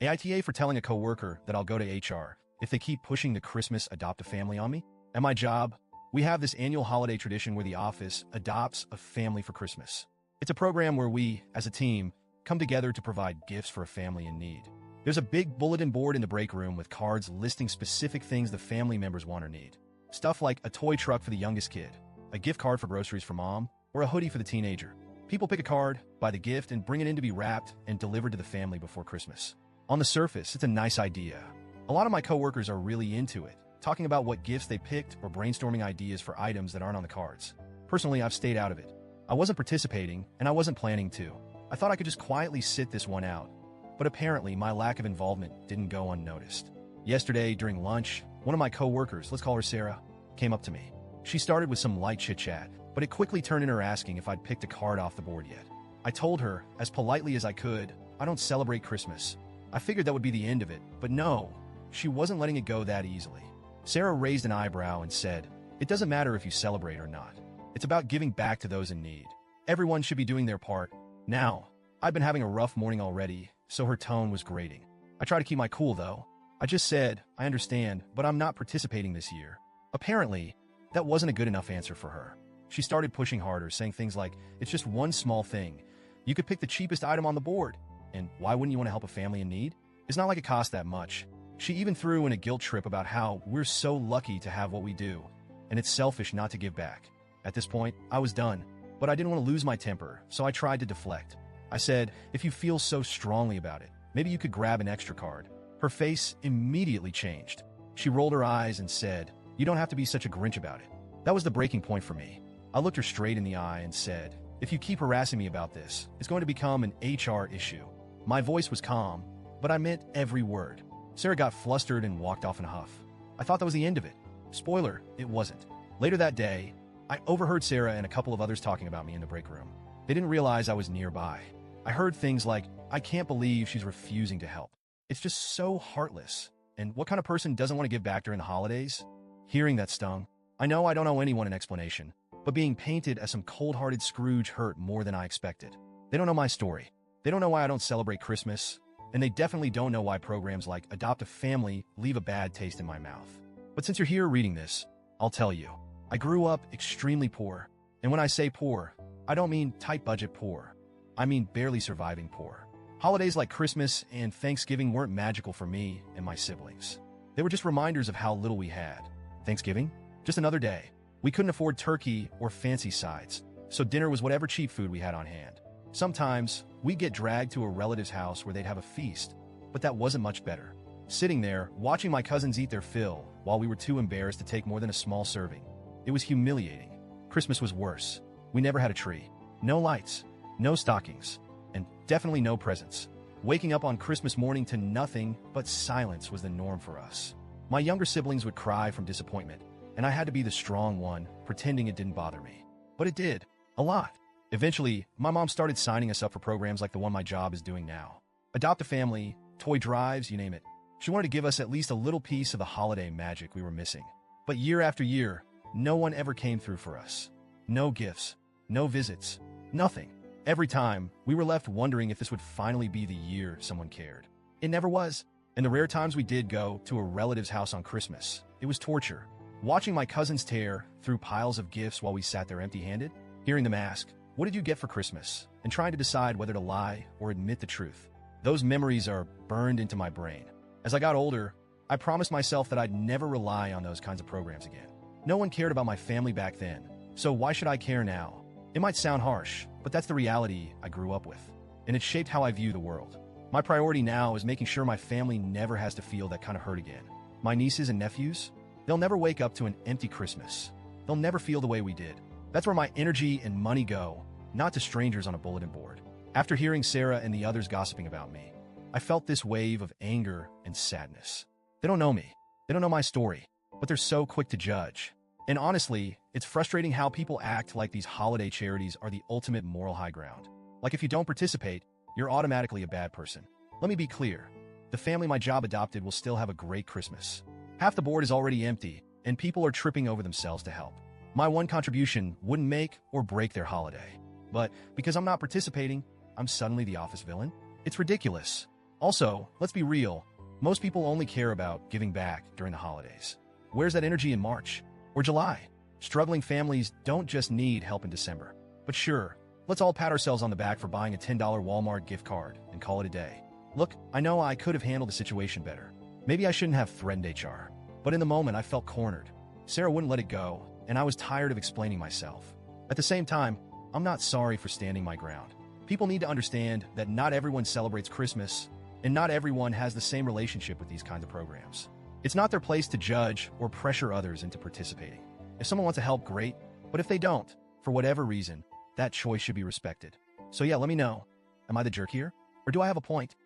AITA for telling a coworker that I'll go to HR if they keep pushing the Christmas adopt a family on me. At my job, we have this annual holiday tradition where the office adopts a family for Christmas. It's a program where we, as a team, come together to provide gifts for a family in need. There's a big bulletin board in the break room with cards listing specific things the family members want or need. Stuff like a toy truck for the youngest kid, a gift card for groceries for mom, or a hoodie for the teenager. People pick a card, buy the gift, and bring it in to be wrapped and delivered to the family before Christmas. On the surface, it's a nice idea. A lot of my coworkers are really into it, talking about what gifts they picked or brainstorming ideas for items that aren't on the cards. Personally, I've stayed out of it. I wasn't participating, and I wasn't planning to. I thought I could just quietly sit this one out. But apparently, my lack of involvement didn't go unnoticed. Yesterday, during lunch, one of my coworkers, let's call her Sarah, came up to me. She started with some light chit-chat, but it quickly turned into her asking if I'd picked a card off the board yet. I told her, as politely as I could, I don't celebrate Christmas. I figured that would be the end of it, but no, she wasn't letting it go that easily. Sarah raised an eyebrow and said, "It doesn't matter if you celebrate or not. It's about giving back to those in need. Everyone should be doing their part." Now, I'd been having a rough morning already, so her tone was grating. I tried to keep my cool, though. I just said, "I understand, but I'm not participating this year." Apparently, that wasn't a good enough answer for her. She started pushing harder, saying things like, "It's just one small thing. You could pick the cheapest item on the board. And why wouldn't you want to help a family in need? It's not like it costs that much." She even threw in a guilt trip about how we're so lucky to have what we do, and it's selfish not to give back. At this point, I was done, but I didn't want to lose my temper, so I tried to deflect. I said, "If you feel so strongly about it, maybe you could grab an extra card." Her face immediately changed. She rolled her eyes and said, "You don't have to be such a Grinch about it." That was the breaking point for me. I looked her straight in the eye and said, "If you keep harassing me about this, it's going to become an HR issue." My voice was calm, but I meant every word. Sarah got flustered and walked off in a huff. I thought that was the end of it. Spoiler, it wasn't. Later that day, I overheard Sarah and a couple of others talking about me in the break room. They didn't realize I was nearby. I heard things like, "I can't believe she's refusing to help. It's just so heartless. And what kind of person doesn't want to give back during the holidays?" Hearing that stung. I know I don't owe anyone an explanation, but being painted as some cold-hearted Scrooge hurt more than I expected. They don't know my story. They don't know why I don't celebrate Christmas, and they definitely don't know why programs like Adopt a Family leave a bad taste in my mouth. But since you're here reading this, I'll tell you. I grew up extremely poor, and when I say poor, I don't mean tight budget poor. I mean barely surviving poor. Holidays like Christmas and Thanksgiving weren't magical for me and my siblings. They were just reminders of how little we had. Thanksgiving? Just another day. We couldn't afford turkey or fancy sides, so dinner was whatever cheap food we had on hand. Sometimes, we'd get dragged to a relative's house where they'd have a feast, but that wasn't much better. Sitting there, watching my cousins eat their fill while we were too embarrassed to take more than a small serving. It was humiliating. Christmas was worse. We never had a tree. No lights. No stockings. And definitely no presents. Waking up on Christmas morning to nothing but silence was the norm for us. My younger siblings would cry from disappointment, and I had to be the strong one, pretending it didn't bother me. But it did. A lot. Eventually, my mom started signing us up for programs like the one my job is doing now. Adopt a Family, toy drives, you name it. She wanted to give us at least a little piece of the holiday magic we were missing. But year after year, no one ever came through for us. No gifts, no visits, nothing. Every time, we were left wondering if this would finally be the year someone cared. It never was. And the rare times we did go to a relative's house on Christmas, it was torture. Watching my cousins tear through piles of gifts while we sat there empty-handed, hearing them ask, "What did you get for Christmas?" and trying to decide whether to lie or admit the truth. Those memories are burned into my brain. As I got older, I promised myself that I'd never rely on those kinds of programs again. No one cared about my family back then, so why should I care now? It might sound harsh, but that's the reality I grew up with, and it shaped how I view the world. My priority now is making sure my family never has to feel that kind of hurt again. My nieces and nephews, they'll never wake up to an empty Christmas. They'll never feel the way we did. That's where my energy and money go, not to strangers on a bulletin board. After hearing Sarah and the others gossiping about me, I felt this wave of anger and sadness. They don't know me. They don't know my story, but they're so quick to judge. And honestly, it's frustrating how people act like these holiday charities are the ultimate moral high ground. Like if you don't participate, you're automatically a bad person. Let me be clear. The family my job adopted will still have a great Christmas. Half the board is already empty, and people are tripping over themselves to help. My one contribution wouldn't make or break their holiday. But because I'm not participating, I'm suddenly the office villain? It's ridiculous. Also, let's be real, most people only care about giving back during the holidays. Where's that energy in March or July? Struggling families don't just need help in December. But sure, let's all pat ourselves on the back for buying a $10 Walmart gift card and call it a day. Look, I know I could have handled the situation better. Maybe I shouldn't have threatened HR. But in the moment, I felt cornered. Sarah wouldn't let it go, and I was tired of explaining myself. At the same time, I'm not sorry for standing my ground. People need to understand that not everyone celebrates Christmas, and not everyone has the same relationship with these kinds of programs. It's not their place to judge or pressure others into participating. If someone wants to help, great, but if they don't, for whatever reason, that choice should be respected. So yeah, let me know. Am I the jerk here? Or do I have a point?